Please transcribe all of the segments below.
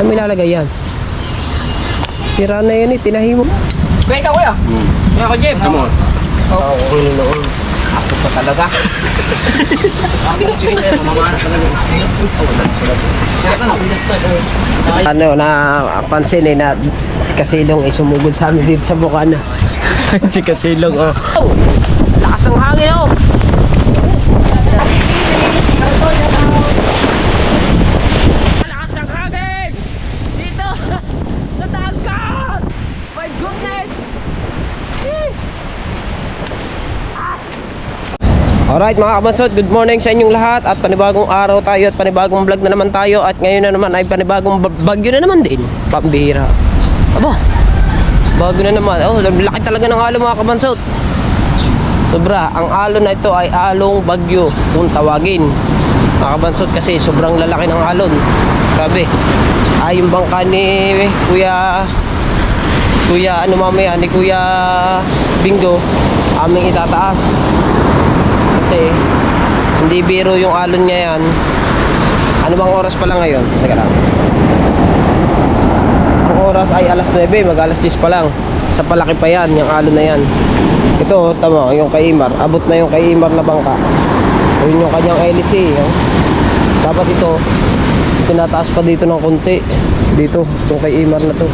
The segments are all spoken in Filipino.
Ano may lalagay yan? Sira na yan eh, tinahi mo. Kuya, ikaw kuya. Kuya ko, Jeff. Oo, noon. Ako pa talaga. Ano, napansin eh na si Kasilong ay sumugod sa amin dito sa Bukana. Si Kasilong, oh. Lakas ng hangin, oh. Lakas ng hangin! Dito! Sa dagat! My goodness! Alright mga kabansot, good morning sa inyong lahat at panibagong araw tayo at panibagong vlog na naman tayo at ngayon na naman ay panibagong bagyo na naman din. Pambihira. Aba, bago na naman. Oh, laki talaga ng alon mga kabansot. Sobra, ang alon na ito ay along bagyo kung tawagin. Mga kabansot kasi sobrang lalaki ng alon. Sabi, ay yung bangka ni Kuya ano mamaya, ni Kuya Bingo aming itataas. Kasi hindi biro yung alon niya yan. Ano bang oras pa lang ngayon? Teka lang. Ang oras ay alas 9, mag alas 10 pa lang. Sa palaki pa yan, yung alon na yan. Ito, tama, yung kay Imar. Abot na yung kay Imar na bangka. Yun yung kanyang LC. Yung. Dapat ito, tinataas pa dito ng konti. Dito, yung kay Imar na to.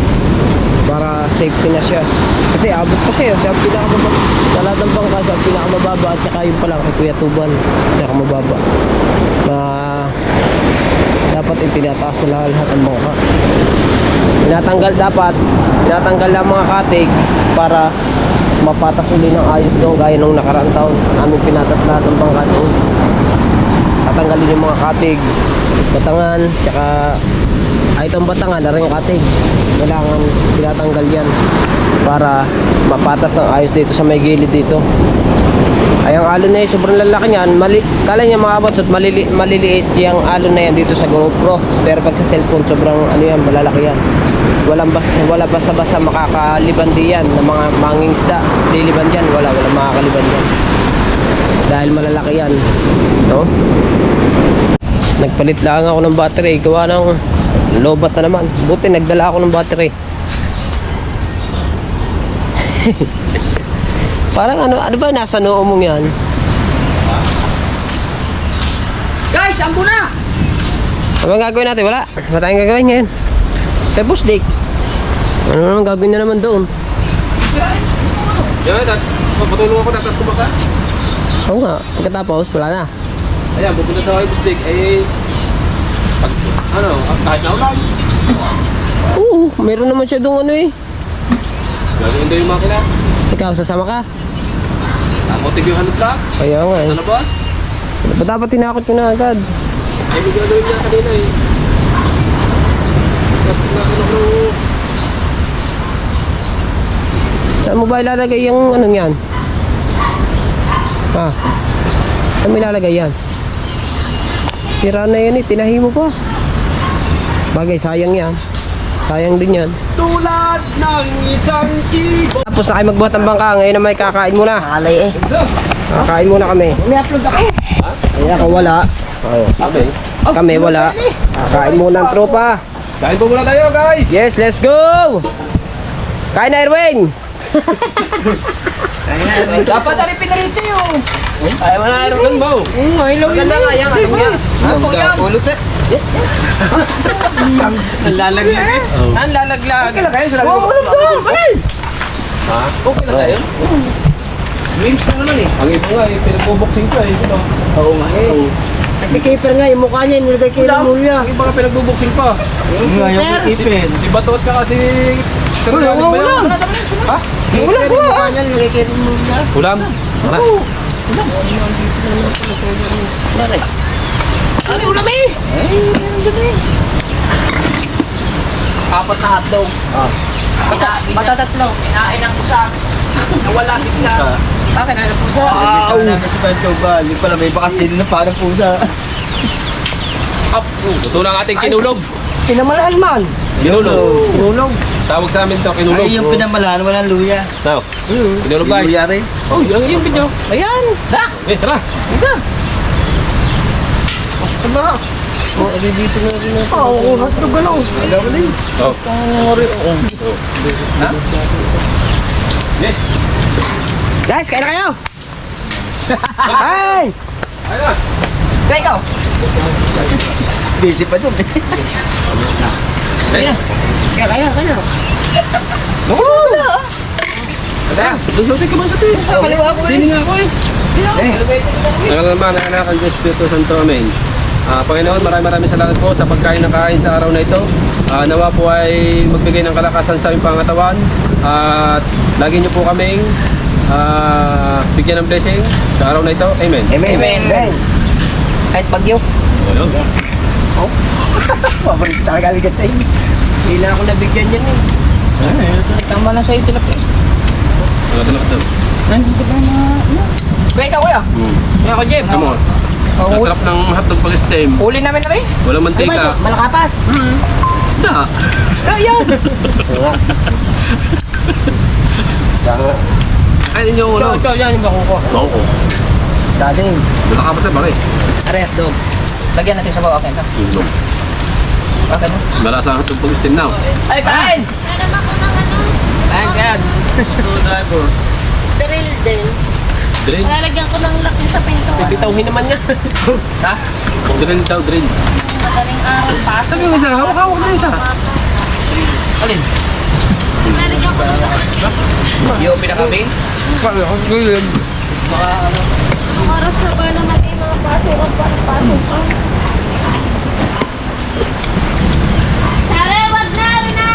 Para safety na siya. Kasi abot pa siya. Siya ang pinakamababa. Sa lahat ng bangka, siya ang pinakamababa. At saka yung pala kay Kuya Tuban. Pinakamababa. Na dapat itinataas na lahat ang bangka. Tinatanggal lang mga katig para mapatas uli ng ayos doon gaya nung nakaraang taon. Aming pinatas lahat ng bangka doon. Tatanggalin yung mga katig, batangan, tsaka itong batangan na rin yung katig. Kailangan tinatanggal yan para mapatas ng ayos dito sa may gilid dito. Ay ang alon na yun, sobrang lalaki niyan. Kala niya mga kabansot, maliliit yung alon na yan dito sa GoPro. Pero pag sa cellphone, sobrang ano yan, malalaki yan. Wala basta-basta makakaliban diyan ng mga manging isda. Liliban dyan, wala makakaliban dyan. Dahil malalaki yan. No? Nagpalit lang ako ng battery. Gawa ng lobat na naman. Buti nagdala ako ng battery. Parang ano ba nasa noo mong yan? Guys, ambo na! Ano bang gagawin natin? Wala tayong gagawin ngayon. Kay Boss Dick, ano naman gagawin na naman doon? Yan, patulong ako, tatas ko ba ka? Oo nga, pagkatapos wala na. Ayan, pupunta daw kay Bustig. Pag, kahit na ulan. Oo, meron naman siya doon ano eh. Gagawin daw yung makina. Ikaw, sasama ka? Ako, tigil hanap lang. Kaya nga eh. Sa labas. Ba't dapat tinakot ko na agad? Ay, may gagawin niya kanina eh. Saan mo ba ilalagay yung anong yan? Ha? Saan mo ilalagay yan? Sira na yan eh, tinahi mo pa. Bagay, sayang yan. Sayang din yan. Tulad ng isang ibon. Tapos na kayo magbuhat ng bangka, ngayon na may kakain muna. Alay eh. Kakain muna kami. May upload ako. Kaya kung wala, Okay. kami wala. Kakain muna ang tropa. Kain po muna tayo, guys. Yes, let's go! Kain na, Erwin! Dapat ali pinarito yun. Ay, wala rin mo. Hello yun. Maganda nga yan, ano yan? Ako yan. Ulot eh. Ang lalaglag. Ang lalaglag. Okay lang kayo, sila. Ulot doon. Kanay. Ha? Okay lang kayo? Swims na naman eh. Ang iba nga, pinagbuboxing ko eh. Oo nga eh. Kasi keeper nga, yung mukha niya, nilagay kay Ramulya. Ang iba nga pinagbuboxing pa. Keeper. Si Batot ka kasi... Uy, ulam. Ha? Keeper, yung mukha niya, nilagay kay Ramulya. Ulam? Tara. Ano ulam eh? Apat na hotdog. Batatatlo. Kinain ng isa. Nawala bigla. Akin na pusa. Wow! Si Pancho ba? Yung pala may bakas din na parang pusa. Up! Ito lang ating kinulog. Pinamalahan man. Kinulog. Ulog. Tawag sa amin to, kinulog. Ay, yung pinamalaan, walang luya. Now, kinulog guys. Luya rin. Oh, yung video. Ayan! Da! Eh, tara. Ika! Tara. Oo, hotdog ano. Oh. Ha? Eh, Guys, kain na kayo. Ay! ayun na. Kaya ikaw. Busy pa dun. Eh, Kaya. Kaya, lusutin ka ba sa tiyo? Kaliwa ko eh. Hindi nga ako eh. Naman, anak ang Espiritu Santo, Amen. Panginoon, maraming salamat po sa pagkain ng kain sa araw na ito. Nawa po ay magbigay ng kalakasan sa aming pangatawan. At lagi niyo po kaming bigyan ng blessing sa araw na ito. Amen. Amen. Amen. Kahit bagyo. Ayun. Paborito talaga aligas sa inyo. Hindi na ako nabigyan yan eh. Tama na sa'yo tilapia. Wala sa lakad. Kaya ikaw kuya. Kaya ako Jeb. Come on. Nasarap ng hotdog pag-stem. Huli namin na rin. Walang mantika. Malakapas. Isda. Ayan. Basta Kainin niyo ulo. Ito, yan yung bako ko. Oo. basta din. Wala ka pa sa bari. Aray, hotdog. Lagyan natin sa bawah. Akin ka. Akin na. Malasa ang hotdog pag-stem now. Ay, kain! Meron ako ng ano, Kain. Screwdriver. drill din. Drill. Lalagyan ko ng lock yung sa pintuan. Bitawhin naman niya. Ha? Drill daw, drill. Madaling araw, pasok. Sabi mo isa, hawak-hawak na isa. Alin? Lalagyan ko ng lock. Yung pinakabing? Oras na ba naman yung mga pasukan pa ng pasukan? Tara, wag na, rin na!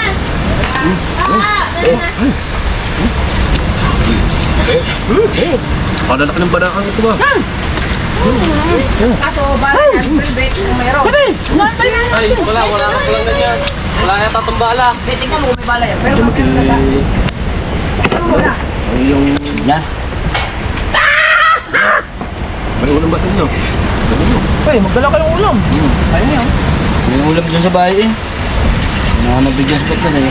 Palalaki ng banakang ito ba? Kaso, bala yan. Private kung meron. Ay, wala ganyan. Wala yata itong bala. Hindi, tingnan mo kung may bala yan. Pero kung meron talaga. Wala. Yung... Yan. May ulam ba sa inyo? Uy, magdala kayong ulam. Ayun yan. May ulam dyan sa bahay eh. Nabigyan sa pagkan eh.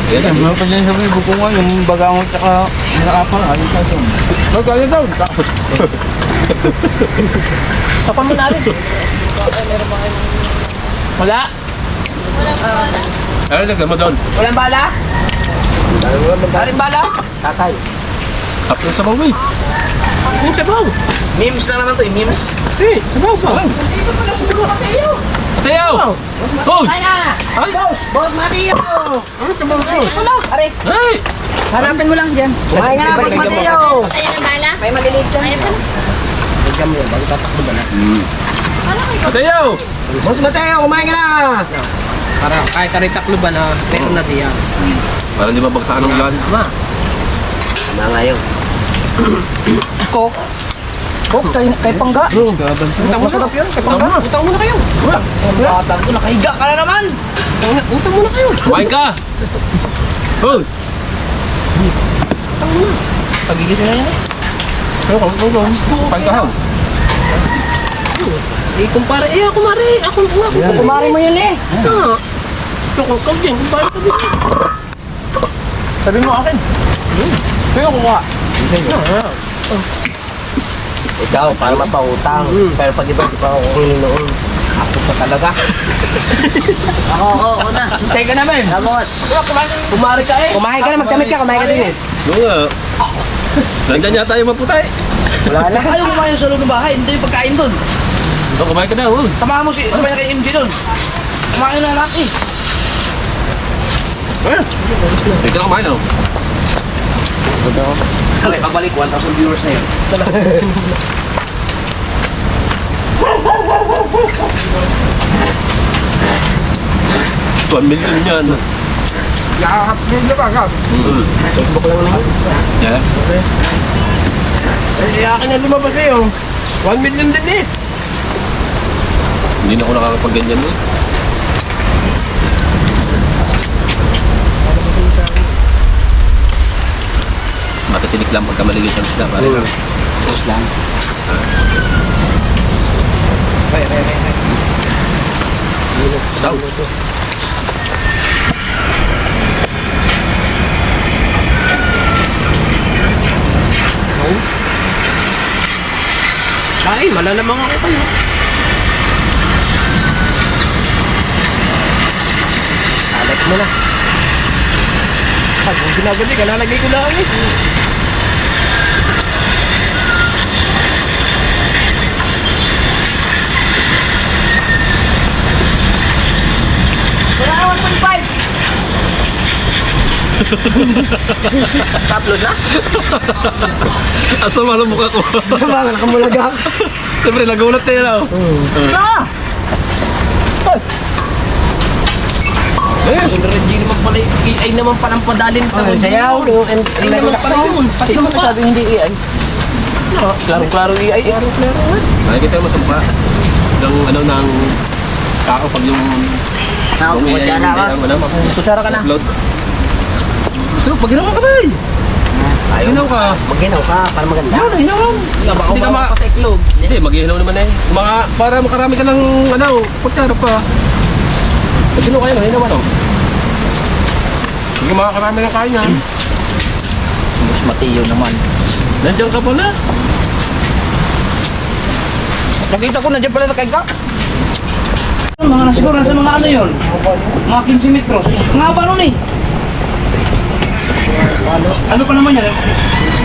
Yan Ay, meron pa dyan sa may bukungan, yung bagangon tsaka nakapal. Ayun ka doon. Magkaya daw. Tapan mo na rin. Wala. Ay, lagyan mo doon. Walang bala? Walang bala? Tatay. Kapag sa bawi. Yung sabaw. Memes lang naman to eh, memes. Eh, sabaw pa. Dito pala sa mga Mateo. Atayaw! Hoy! Kaya! Ay! Boss Mateo! Wala. Are, Ay! hanapin mo lang dyan. Kumain ka na, Boss Mateo! Tayo na bala? May maliliit dyan. Ayaw pa na. Bigyan mo yun, bago tatakbo ba na? Atayaw! Boss Mateo, kumain ka na! Para kahit karitaklo ba na meron na diyan. Parang di ba bagsakan ng ulan? Tama nga yun. Coke. Coke, kay Pangga. Utang mo sarap yun, kay Pangga. Utang mo na kayo. Ang batang ko, nakahiga ka na naman. Utang mo na kayo. Kumain ka! Hoy! Pagigis na yan eh. Pero kung kumain ka haw. Eh, kumpare, ako mare, ako nga. Kumari mo yun eh. Ikaw din, kumpare ka din. Sabi mo akin. Kaya kukuha. Ikaw, para mapautang. Pero pag iba, di pa ako kukunin noon. Ako pa talaga. Ako na. Teka naman. Sabot. Kumari ka eh. Kumain ka na, magdamit ka, kumain ka din eh. Oo nga. Nandyan yata yung maputay. Wala na. Ayaw kumain sa loob ng bahay, hindi yung pagkain doon. Oh, kumain ka na, hoy. Samahan mo si, sabay na kay MG doon. Kumain na lang eh. Hindi ka na kumain, oh. Okay, pagbalik 1,000 viewers na yun. $1 million yan. Nakakapagod na ba? Facebook lang naman. Yeah. Eh, akin na lumabas sa'yo. 1 million din eh. Hindi na ako nakakapag-ganyan, eh. Matitinik lang pagka maligid ang isda, pare. Post lang. Stop. Ay, malamang ako kayo. Muna. Kung sinabi niya, kalalagay ko lang eh. Upload na? Asa malo mukha ko. Mga nakamulagak. Siyempre, nagulat tayo na. Yung Reggie naman pala, ay naman palang padalin sa Sayaw. Ay naman pala yun. Pati Sino mo pa. masyado hindi AI? Klaro-klaro ay. Nakikita mo sa mukha ng ano ng tao pag yung Kutsara ka. Kutsara ka na. upload. So, pag ginawa ka ba? Ginaw ka. Maginaw ka para maganda. Hindi ka pa sa iklog. Hindi, mag-ihilaw naman eh. Para makarami ka ng ano, kutsara pa. Ginaw kayo, hinaw ano? Hindi ka makakarami ng kain yan. Mas matiyo naman. Nandiyan ka pala. Nakita ko, nandiyan pala nakaiga. Mga nasiguro nasa mga ano yun? Mga 15 metros. Ang haba nun eh. Ano pa naman yan?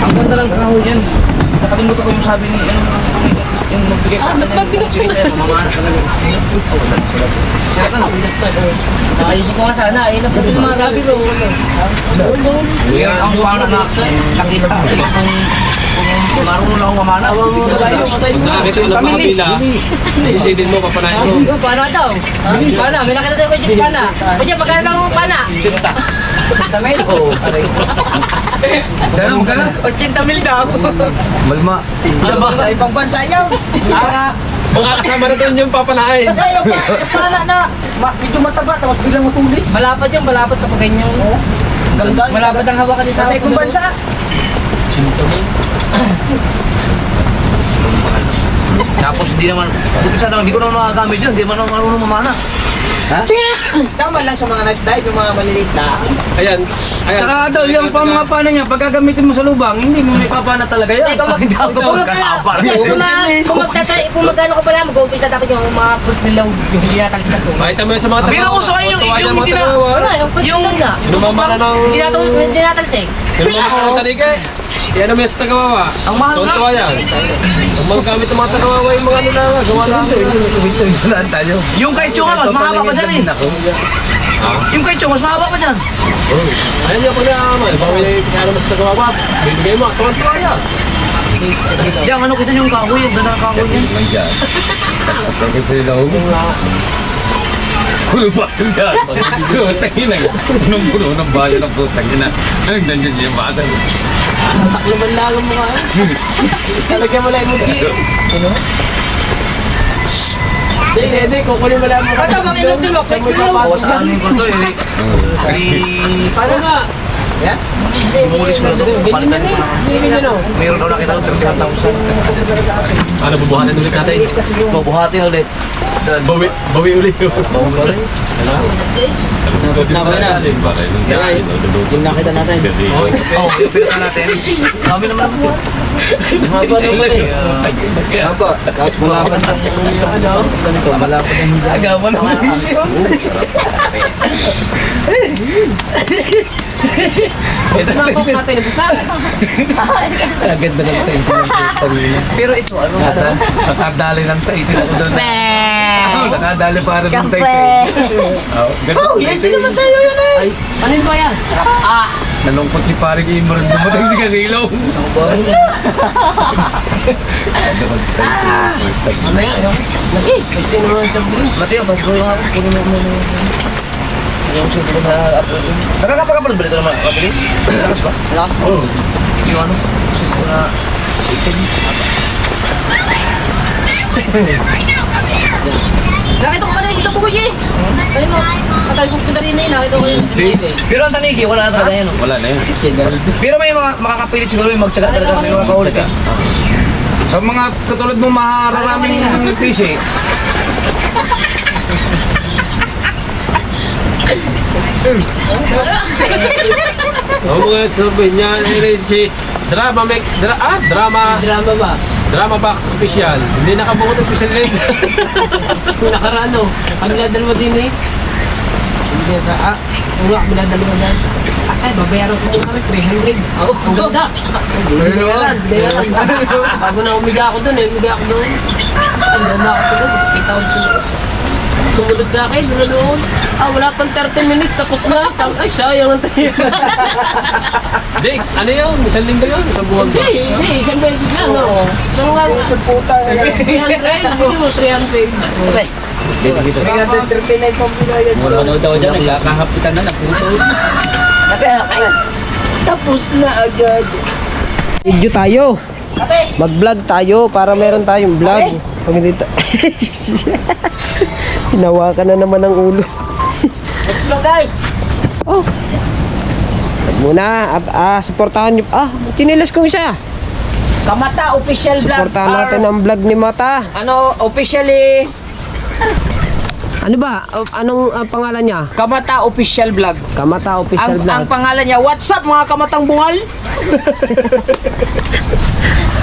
Ang ganda lang kahoy yan. Nakalimutan ko yung sabi ni yung magbigay sa akin. Magbigay sa'yo, mamana talaga. Sira ka na. Ayusin ko nga sana, ay napapil yung mga gabi mo. Yan ang pana na nakita kung marunong lang ako mamana. Nakakita ko ng mga pila. Isisidin mo, papanahin mo. Pana daw. Pana, may nakita tayo kay Pana. Kaya magkano daw ang pana? Ganun. 80 mil daw. Malma. Sa ibang bansa yan. Makakasama na doon yung papanahin. Yung pana na medyo mataba tapos biglang matulis. Malapad yung malapad kapag ganyan. Ganda. Malapad ang hawakan ni Sa ibang bansa. Tapos hindi ko naman makagamit yun, hindi man naman marunong mamana. Tama lang sa mga nag-dive, yung mga maliliit lang. Ayan. Tsaka daw, yung pa mga pana niya, pag gagamitin mo sa lubang, hindi mo may papana talaga yan. Kung magkano ko pala, mag-umpisa dapat yung mga pagnilaw, yung hindi natal sila kung. Makita mo yun sa mga Pero tagawa. uso kayo yung Tuwa yan, mga hindi na- tagawa. Wala, yung pagnilaw nga. Lumamana ng... Hindi natalsik. Lumamana ng taligay. Yan naman yung sa tagawawa. Ang mahal nga. Tuwa yan. Kung magagamit ng mga tagawawa yung mga ano lang, gawa lang. Yung kay Chong, mas mahaba pa dyan eh. Yung kay Chong, mas mahaba pa dyan. Ayan yung pag naaman. Baka may kaya naman sa tagawawa. Binigay mo, tuwa yan. Diyan, ano kita yung kahoy, yung ganda ng kahoy yan. Puno pa siya. Tangin na. Puno ng bayo ng putang ina. Ang danyan siya bata. Taklo man lang mo nga. Talagyan mo lang yung mugi. Hindi, kukunin mo lang mo. Kata, makinom din mo. Bawas na ano yung konto eh. Paano nga? Imulis mo lang. Palitan ko na. Meron daw nakita ko 30,000. Ano, bubuhatin ulit natin? Bubuhatin ulit. Bawi ulit. Yung nakita natin. Oo, yung pinata natin. Sabi naman ako. Haba naman eh. Haba. Tapos malapad ang ganito. Malapad ang hindi. Agawan naman. Nakakos natin, basta. Ganda ng tayo. Pero ito, ano? Nakadali ng tayo. Nakadali para ng tayo. Oh, hindi naman sa'yo yun eh. Ano ba yan? Nalungkot si paring Imran. Dumating si Kasilaw. Sino mo sa bilis? Mateo, mas ko yung ako. Kunin mo muna yung sunod na upload yun. Nakakapag-upload ba dito naman? Mabilis? Malakas ba? Malakas po. Yung ano? Sunod na... Nakita ko pa rin si Kabugoy eh. Kaya mo, matagal kong punta rin na yun, nakita ko yun. Pero ang tanigi, wala na talaga yan. oh. Wala na yun. Pero may mga makakapilit siguro yung magtsaga talaga may mga kaulit eh. Sa mga katulad mo mahararaming PC, Ako mga sabi niya, si Drama Drama ba? Drama Box Official. Hindi nakabukot official rin. Nakarano. Ang dadal mo din eh. Hindi sa, wala, binadalawa dyan. Ay, babayaran ko yung 300. Oo, ang ganda. Binayaran. Bago na umiga ako dun eh, Ang ganda ako dun, 8,000. Sumunod sa akin, doon. Wala pang 30 minutes, tapos na. Ay, sayang ang tayo. Dick, ano yun? Isang linggo yun? Isang buwan ba? Hindi, isang beses lang. Isang nga, isang puta. 300, hindi mo 300. Kaya 39 pang binayad. Manood daw dyan, nagkakahapitan na puto. Tapos na agad. Video tayo. Mag-vlog tayo para meron tayong vlog. Pag hindi hinawakan na naman ang ulo. Let's go, guys. Oh. Wag muna. Supportahan nyo. Tinilas kong isa. Kamata official vlog. Supportahan natin ang vlog ni Mata. Officially Ano ba? Anong pangalan niya? Kamata official vlog. Kamata Official Ang Vlog. pangalan niya, what's up mga kamatang bungal?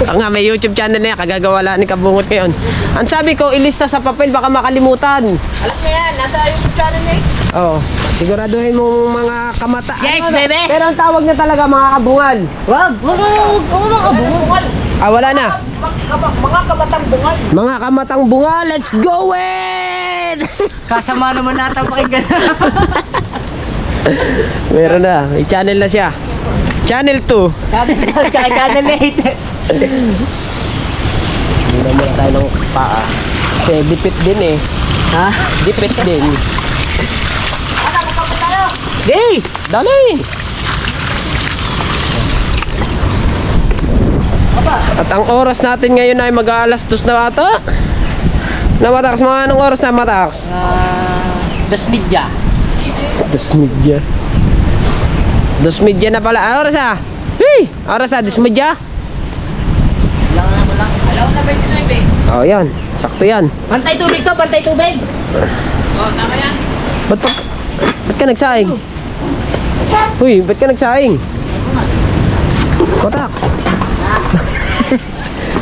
Nga, may YouTube channel na yan. Kagagawa lang ni Kabungot ngayon. Ang sabi ko, ilista sa papel. Baka makalimutan. Alam niya yan, nasa YouTube channel niya. Oo. Siguraduhin mo mga kamata. Yes, baby! Pero ang tawag niya talaga mga kabungal. Wag mga kabungal. Wala na. Mga kamatang bungal. Mga kamatang bunga, let's go in! Kasama naman natin pakinggan. Meron na. May channel na siya. Channel 2. Channel 8. Hindi naman tayo ng paa. Kasi dipit din eh. Ha? Dipit din. Hey! Dali! At ang oras natin ngayon ay mag-aalas 2 na ata. Na Matax, mga anong oras na Matax? 2:30. 2:30. 2:30 na pala. Ano oras ah? Hey! Oras ah, 2:30. Alam na 29 eh. Oh, yan. Sakto yan. Pantay tubig to, pantay tubig. Tama yan. Ba't ka nagsaing? Uy, ba't ka nagsaing? Kotak.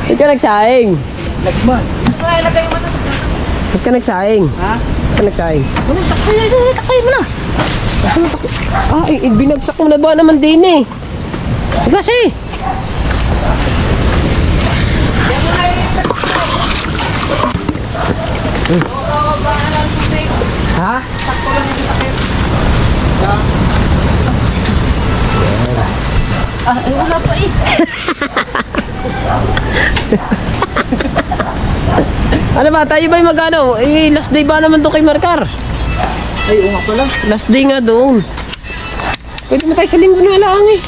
Ba't ka nagsaing? Lagman. Ba't ka nagsaing? Ha? Ba't ka nagsaing? Takay mo na. Binagsak mo na ba naman din eh? Kasi! Ha? Wala pa eh. Ano ba? Tayo ba yung magano? Last day ba naman to kay Markar? Ay, nga pala. Last day nga doon. Pwede mo tayo sa linggo na lang eh.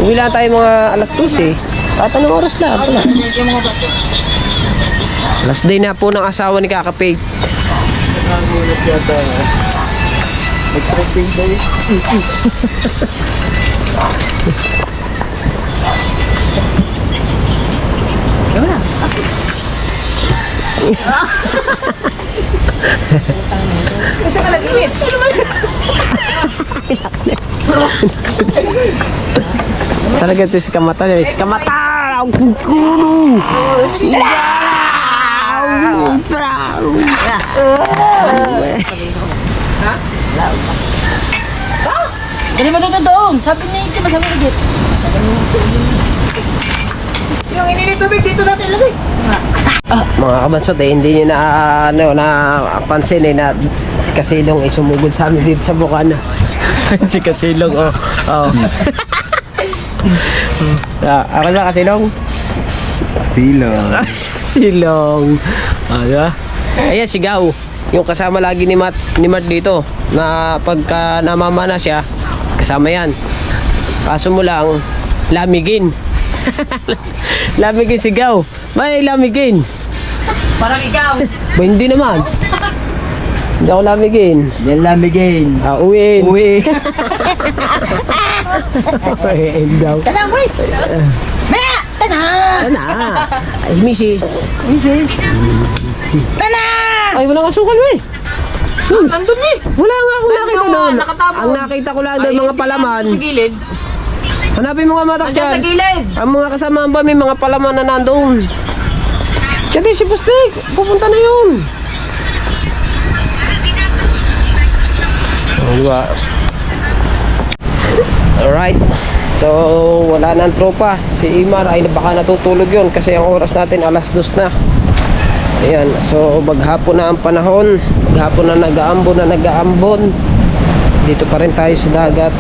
Uwi lang tayo mga alas 12 eh. Kahit anong oras lang. Ito na. Last day na po ng asawa ni Kakapig. Nagulat yata. Nag-tripping daw. Kasi ka nag-init. Talaga ito si Kamata. Si Kamata! Ang kukulo! Dali mo dito doon. Sabi niya, ito masabi ko dito. Yung inilit tubig dito natin ilagay. Mga kabansot eh, hindi nyo napansin eh na si Kasilong ay sumugod sa amin dito sa Bukana. Si Kasilong, oh. Ako na Kasilong? Silong. Silong. Diba? Ayan, sigaw. Yung kasama lagi ni Matt dito na pagka namamana siya, kasama yan. Kaso mo lang, lamigin. Lamigin sigaw. May lamigin. Parang ikaw. Ba, hindi naman. Hindi ako lamigin. Yan lamigin. Uwiin. Uwi. Uwiin daw. Tana, wait. Maya! Tana! Tana. Ay, Mrs. Tana! Ay, wala kang sukal, wey. Nandun eh. Wala nga akong nakita Nandun, doon. nakatabon. Ang nakita ko lang doon, mga palaman. Sa gilid. Hanapin mo nga Matax Nandiyan sa dyan. gilid. Ang mga kasama ba, may mga palaman na nandoon. Tsaka si Pustik, pupunta na yun. Diba? Alright. So, wala nang tropa. Si Imar ay baka natutulog yun kasi ang oras natin alas 2 na. Ayan. So, maghapon na ang panahon. Maghapon na nag-aambon. Dito pa rin tayo sa dagat.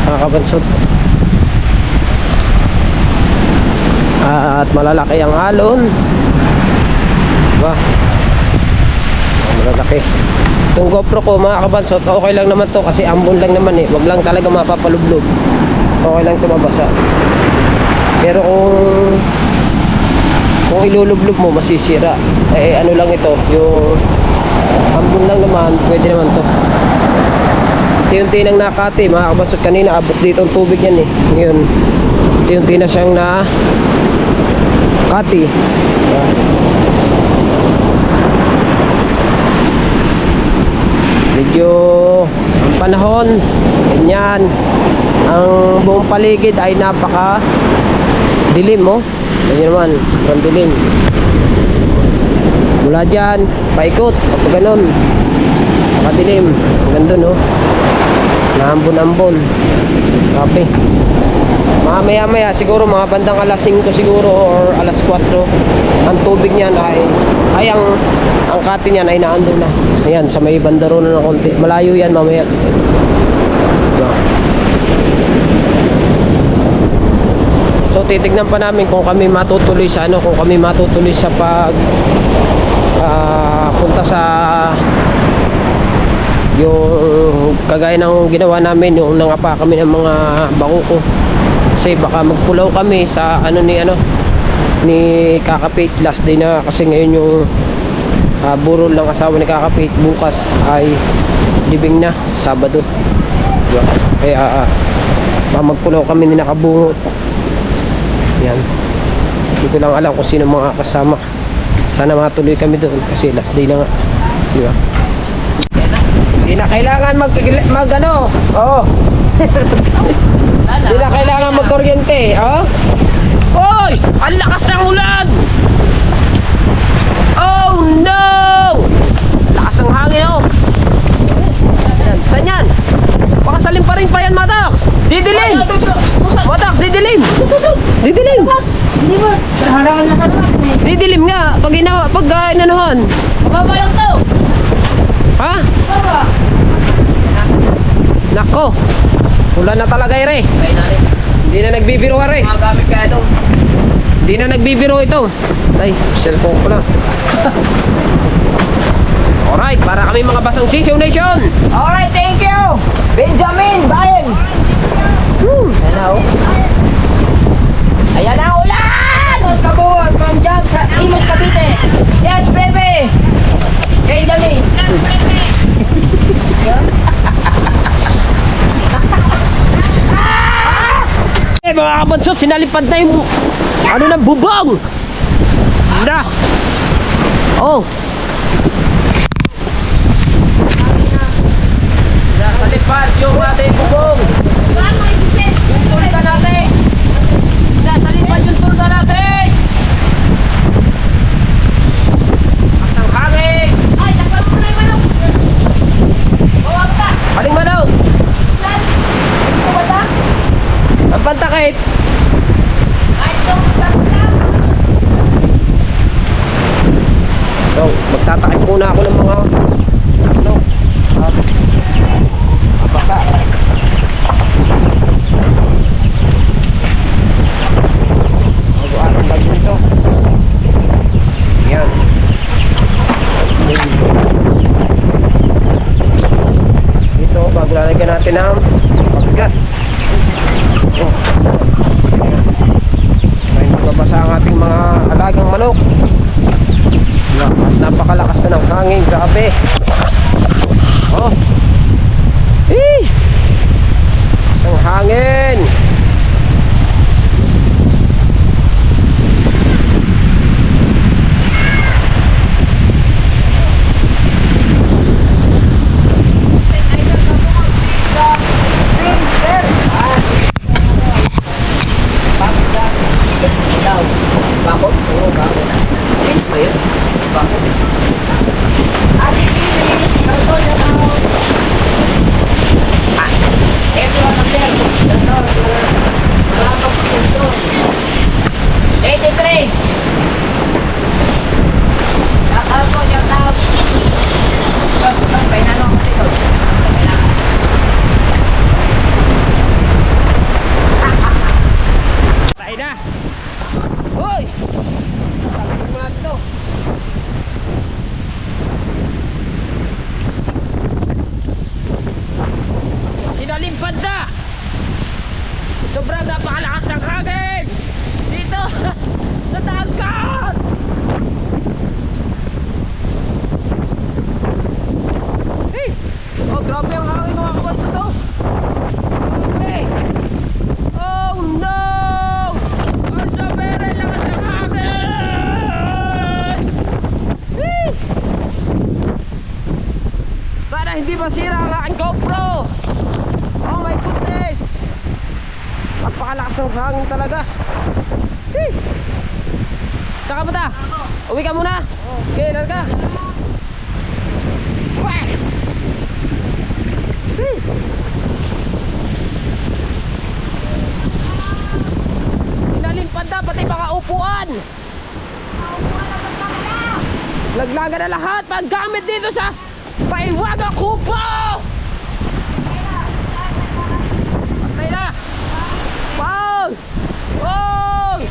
Mga kabansot. At malalaki ang alon. Diba? Malalaki. Itong GoPro ko mga kabansot, okay lang naman to kasi ambon lang naman eh. Wag lang talaga mapapalublob. Okay lang ito mabasa. Pero kung ilulublob mo masisira. Eh ano lang ito, yung ambon lang naman, pwede naman to. Unti-unti nang nakati mga kabansot, kanina abot dito ang tubig yan eh. Ngayon, unti-unti na siyang nakati. Medyo ang panahon ganyan, ang buong paligid ay napaka dilim oh. Ganyan naman, ang dilim mula dyan, paikot kapag ganun nakadilim hanggang dun oh, naambon-ambon. Grabe. Maya siguro mga bandang alas 5 siguro or alas 4 ang tubig niyan ay ang kati niyan ay naandun na. Ayan, sa may bandaro na ng konti. Malayo yan mamaya. So titignan pa namin kung kami matutuloy sa kung kami matutuloy sa pag punta sa yung kagaya ng ginawa namin yung nangapa kami ng mga bakuko. Kasi baka magpulaw kami sa ni Kakapit last day na kasi ngayon yung burol ng asawa ni Kakapit bukas ay libing na Sabado. Diba? Kaya magpulaw kami ni Nakabungot. Yan. Hindi ko lang alam kung sino mga kasama. Sana matuloy kami doon kasi last day na nga. Diba? Hindi na kailangan oo. Hindi na kailangan magkuryente, oh. Hoy! Ang lakas ng ulan! Oh no! Lakas ng hangin, oh. Yan, saan yan? Baka salim pa yan, Madax! Didilim! Madax, didilim! Didilim! Hindi ba? Harangan na kalamat eh. Didilim nga, pag inanuhan. Mababa lang to. Ha? Mababa. Nako! Ulan na talaga ere. Hindi na nagbibiro ere. Magamit kaya ito. Hindi na nagbibiro ito. Ay, cellphone ko na. Alright, para kami mga Basang Sisiw Nation. Alright, thank you! Benjamin, Bayan! Ayan na oh. Ayan na ulan! Kabuhan from Job sa Imos, Cavite. Yes, baby! Benjamin! Mga kabansot, sinalipad na yung ng bubong. Na. Oh. Nasalipad yung ating bubong. Yung tulda natin. Nasalipad yung tulda natin. At ang hangin. Ay, takpan mo na yung manok. Bawag ka. Aling manaw. Ito ba ta? Ang pantakip. Ay, ito. Takpan. So, magtatakip muna ako ng mga basa. Mag-aaral bago ito. Yan. Dito, bago lalagyan natin ng pagkat. Oh. Ay, magbabasa ang ating mga alagang manok. At napakalakas na ng hangin, grabe. Oh. Ang hangin. Sana hindi masira ang aking GoPro. Oh my goodness. Napakalakas ng hangin talaga. Hey. Saka ba ta? Uwi ka muna. Okay, larga. Wah. Hey. Inalimpad na pati mga upuan. Laglaga na lahat paggamit dito sa Paiwagang Kubo. Patay na. Wow. Wow.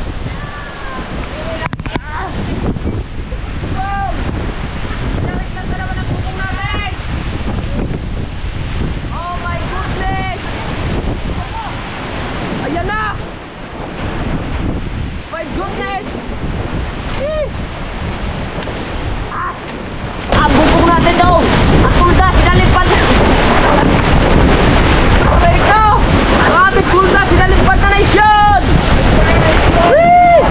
Oh my goodness. Ayan na. My goodness. Ang bubong natin daw. Ang tulda, sinalipad. Okay, ito. Ang aming tulda, sinalipad na nation. Whee!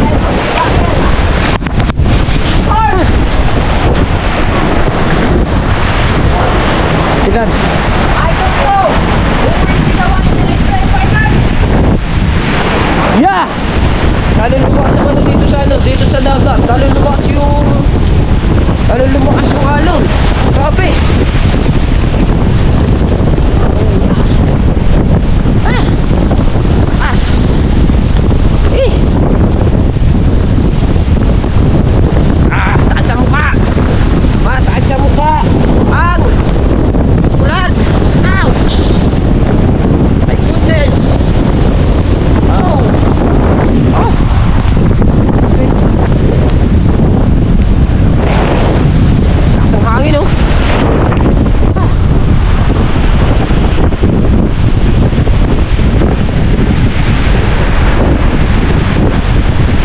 Silan. Yeah! Lalo lumakas naman dito sa dito sa dagat. Lalo lumakas yung alon. Grabe. As. Sakit sa mukha. Masakit sa mukha. Ang ulan. Ouch. My goodness. Oh. Oh. Lakas ng hangin, oh.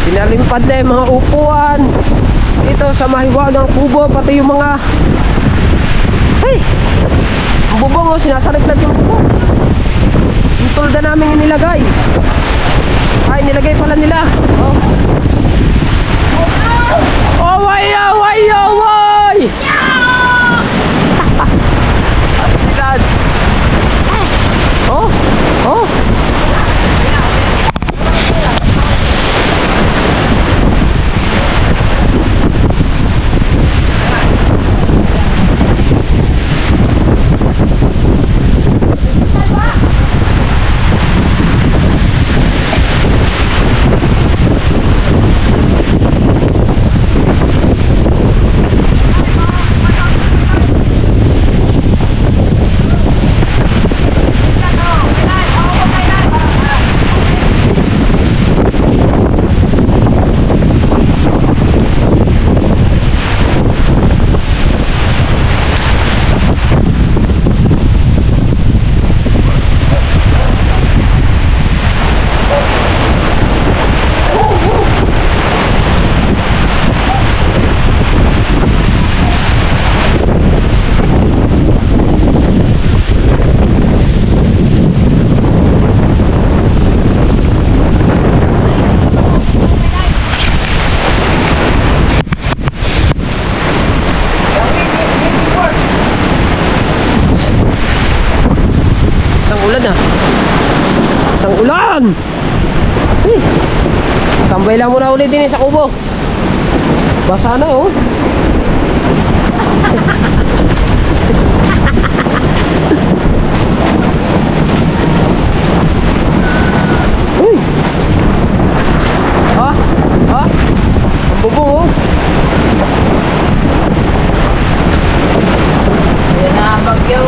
Sinalimpad na yung mga upuan dito sa Mahiwagang Kubo, pati yung mga ang bubong, oh, sinasaligtad yung bubong. Yung tulda namin inilagay. Nilagay pala nila. Oh. Oh, way. Oh. Oh. Isang ulan. Tambay lang muna ulit din sa kubo. Basa na, oh. Uy. Ang bubong, oh. Yan na, bagyo.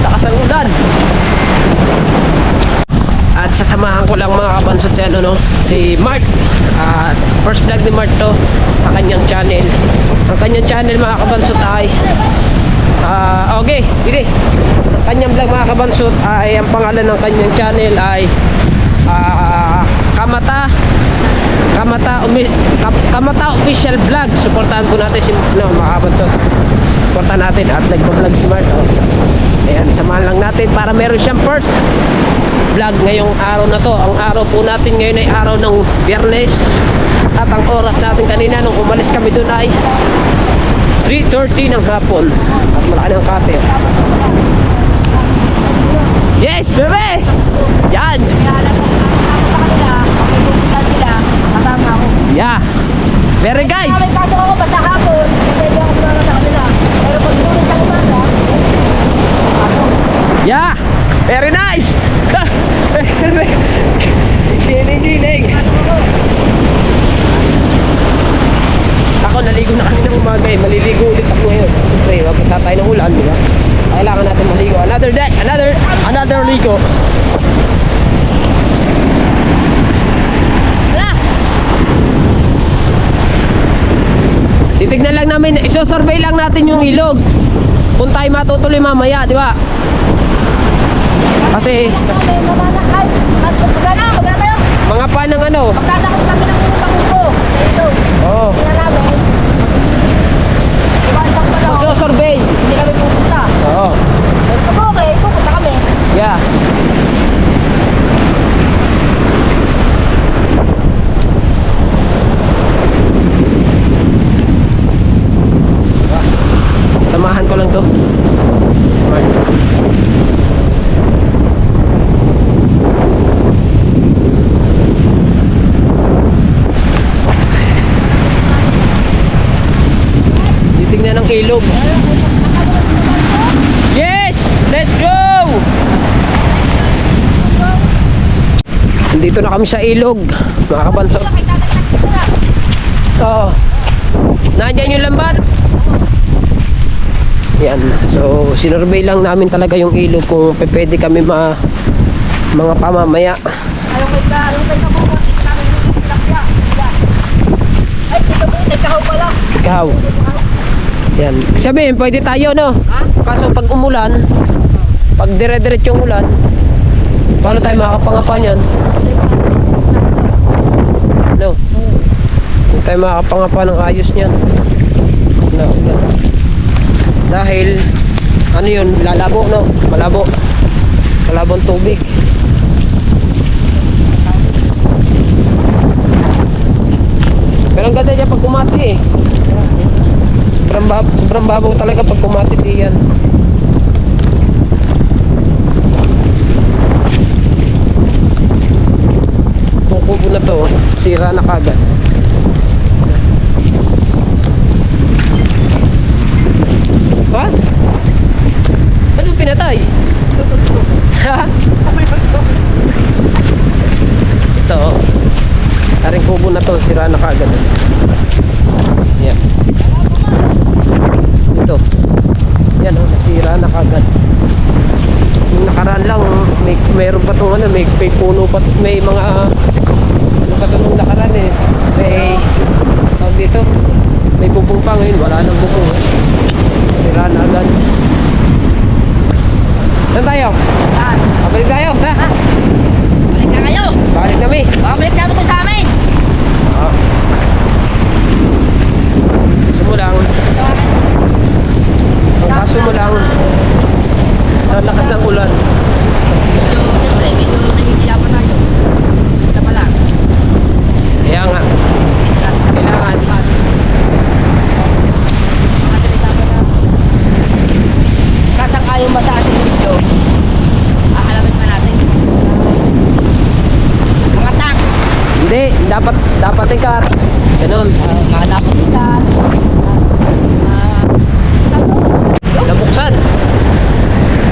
Lakas ang ulan. At sasamahan ko lang mga kabansot si si Mark. First vlog ni Mark to sa kanyang channel. Ang kanyang channel mga kabansot ay okay, sige. Ang kanyang vlog mga kabansot ay ang pangalan ng kanyang channel ay Kamata Official Vlog. Suportahan po natin si mga kabansot. Suportahan natin at nagpa-vlog si Mark. Ayan, samahan lang natin para meron siyang first vlog ngayong araw na to. Ang araw po natin ngayon ay araw ng Biyernes. At ang oras natin kanina nung umalis kami doon ay 3:30 ng hapon. At malaki ng cutter. Yes, bebe! Yan! Yeah! Very guys! Pasok ako basta hapon. Pwede ako kumama sa kanila. Pero pag tulog sa umaga, Yeah! Very nice! Giling-giling! Ako naligo na kami ng umaga eh. Maliligo ulit ako ngayon. Siyempre, mabasa tayo ng ulan, di ba? Kailangan natin maligo. Another day! Another ligo. Titignan lang namin, isosurvey lang natin yung ilog. Kung tayo matutuloy mamaya, di ba? Kasi magana kayo. mga panang ano. Magdadakot kami ng utang ko. Ito. Oo. Kaya namin. Iwasan pa lang. Magsosurvey. Hindi kami pupunta. Oo. Pero pag okay, pupunta kami. Yeah. Samahan ko lang to. Samahan ko. Titignan ng ilog. Yes! Let's go! Dito na kami sa ilog, mga kabansot. Oo. Nandiyan yung lambat. Yan. So, sinurvey lang namin talaga yung ilog kung pwede kami mga pamamaya. Ayaw kay ka po. Ay, ito po. Ikaw pala. Ikaw. Yan. Sabihin, pwede tayo, no? Kaso pag umulan, pag dire-diretso yung ulan, paano tayo makakapangapan yan? No. Hindi tayo makakapangapan ng ayos niyan. No. Dahil, ano yun, lalabo, no? Malabo. Malabo ang tubig. Pero ang ganda niya pag kumati eh. Sobrang babaw talaga pag kumati diyan. Kukubo na to, sira na kagad. Ha? Ano pinatay? Ha? Ito. Aring kubo na to, sira na kagad. Yan. Ito. Yan oh, nasira na kagad. Yung nakaraan lang, mayroon pa tong ano, may puno pa, may mga ano pa to nung nakaraan eh. May tawag dito. May bubong pa ngayon, wala nang bubong. Sira na agad. Saan tayo? Saan? Balik tayo, ha? Balik na kayo. Balik kami. Balik na ito sa amin. Ah. Gusto mo lang. Ang kaso mo lang, ang lakas ng ulan. Siyempre, medyo nangihirapan tayo. Ito pa lang. Kaya nga, kailangan. Kasang ayaw ba sa ating video? Aalamin pa natin. Mga tank. Hindi, dapat ikat. Ganun. Dapat ikat. Nabuksan.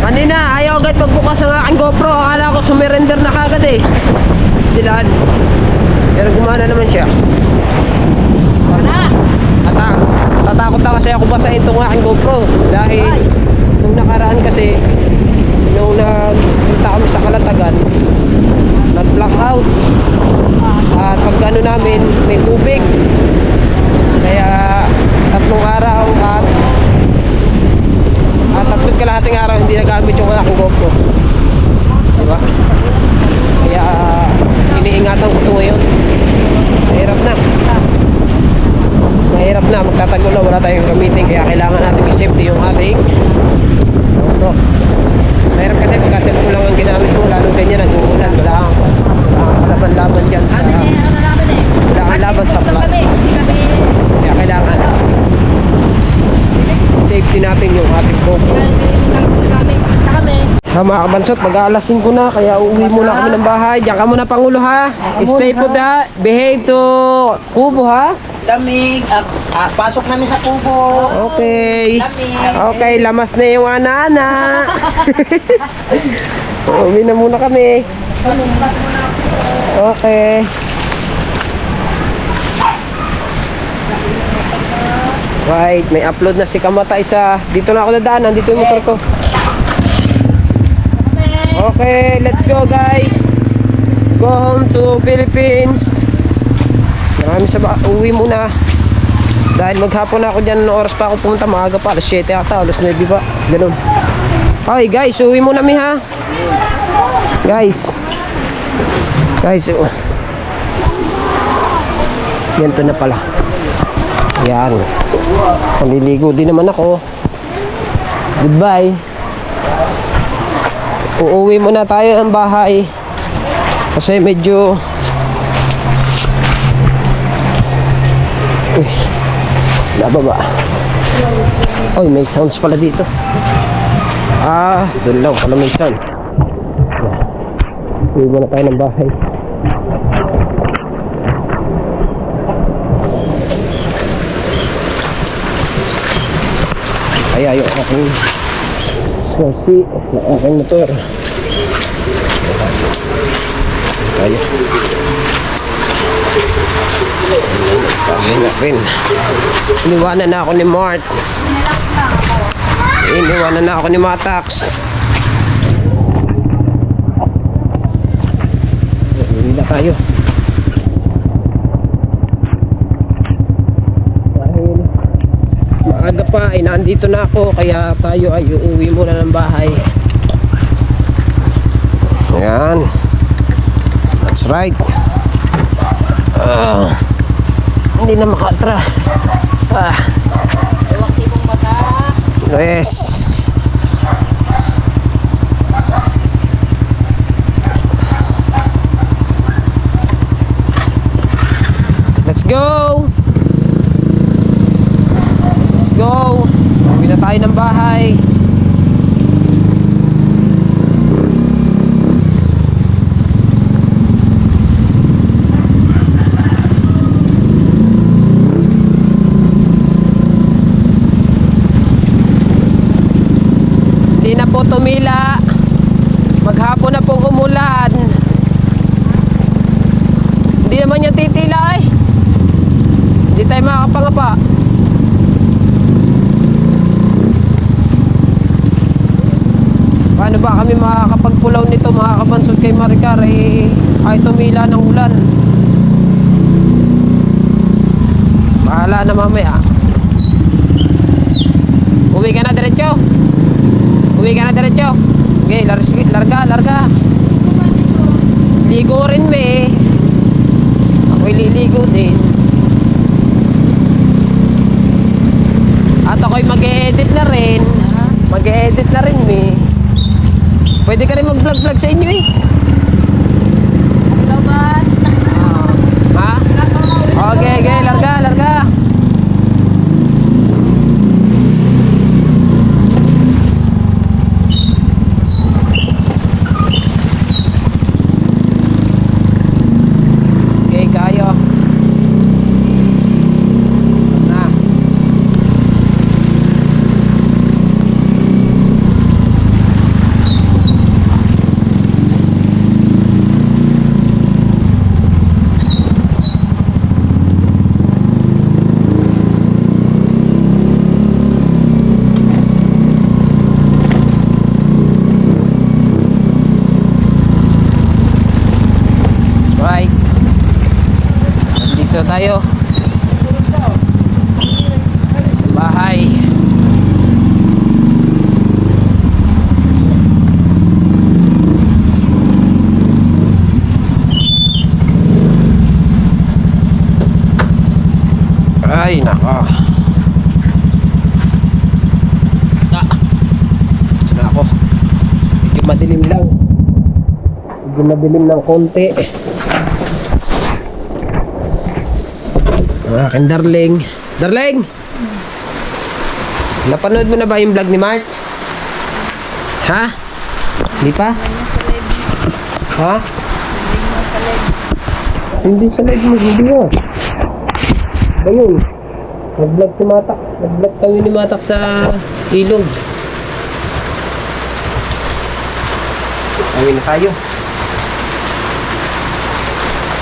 Kanina, ayaw agad pagbukas ng aking GoPro. Akala ko sumurrender na kagad eh. Istilaan. Pero gumana naman siya. Wala. Tatakot na kasi ako basahin itong aking GoPro. Dahil nung nakaraan kasi, nung nagpunta kami sa Kalatagan, nag-blackout. At pag ano namin, may tubig. Kaya 3 araw at 3 kalahating araw hindi nagamit yung aking GoPro. Diba? Kaya iniingatan ko ito ngayon. Mahirap na. Mahirap na, magtatagulo, wala tayong gamitin. Kaya kailangan natin i-safety yung ating Ito. Meron kasi pagkasin ko lang ang ginamit ko, lalo ganyan nag-uulan. Wala kang laban-laban dyan sa... Wala kang laban sa plat. Kaya kailangan safety natin yung ating GoPro. Mga kabansot, mag-aalasin ko na, kaya uuwi muna kami ng bahay. Diyan ka muna, Pangulo, ha? Stay put, ha? Behave to Kubo, ha? Lamig. Pasok namin sa kubo. Okay. Okay, lamas na yung ana-ana. Uwi na muna kami. Okay. Right, may upload na si Kamatay sa... Dito na ako dadaan, nandito yung motor ko. Okay, let's go guys. Go home to Philippines. Marami sa uwi muna. Dahil maghapon na ako dyan, oras pa ako pumunta, maaga pa, alas 7 ata, alas 9 pa, ganun. Okay guys, uwi muna mi ha. Guys, ganito na pala. Yan, maliligo din naman ako. Goodbye. Uuwi muna tayo ng bahay kasi medyo nababa. Oy, may sounds pala dito. Doon lang pala may sound. Uuwi muna tayo ng bahay. Kaya yung aking susi na aking motor. Tayo. Iniwanan na ako ni Mart. Iniwanan na ako ni Matax. Uwi na tayo. Dahil maaga pa ay nandito na ako, kaya tayo ay uuwi muna ng bahay. Ayan. That's right. Hindi na maka-atras. Yes. Let's go. Let's go. Uwi na tayo ng bahay. Hindi na po tumila. Maghapon na pong umulan. Hindi naman niya titila eh. Hindi tayo makakapangapa. Paano ba kami makakapagpulaw nito, makakabansod kay Maricar eh, ay tumila ng ulan. Bahala na mamaya. Uwi ka na diretso. Uwi ka na diretso. Okay, larga. Ligo rin me. Ako'y liligo din. At ako'y mag-e-edit na rin. Mag-e-edit na rin me. Pwede ka rin mag-vlog sa inyo eh. Ha? Okay, larga. Dito tayo sa bahay. Ay nako. madilim lang. Medyo madilim ng konti. Ang aking darling. Darling! Napanood mo na ba yung vlog ni Mark? Ha? Hindi pa? Ha? Hindi sa live mo, hindi nga. Ba yun? Nag-vlog si Matak. Nag-vlog kami ni Matak sa ilog. Awin na tayo.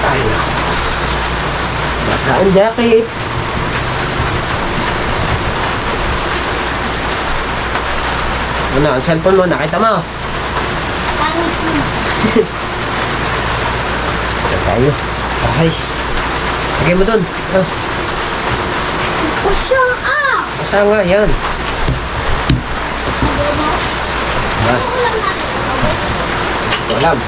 Ay, naku. Bata ang jacket. Ano, ang cellphone mo, nakita mo? Ito tayo. Ay. Lagay mo dun. Ah. Basa nga, yan. Ah. Alam.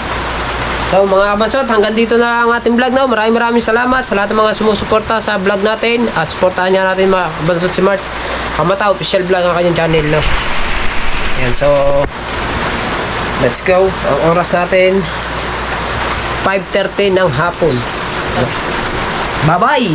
So mga kabansot, hanggang dito na ang ating vlog na. Maraming salamat sa lahat ng mga sumusuporta sa vlog natin. At supportahan niya natin mga kabansot si Mart Kamata, official vlog ang kanyang channel, no? Yan, so let's go. Ang oras natin 5:30 ng hapon. Bye bye.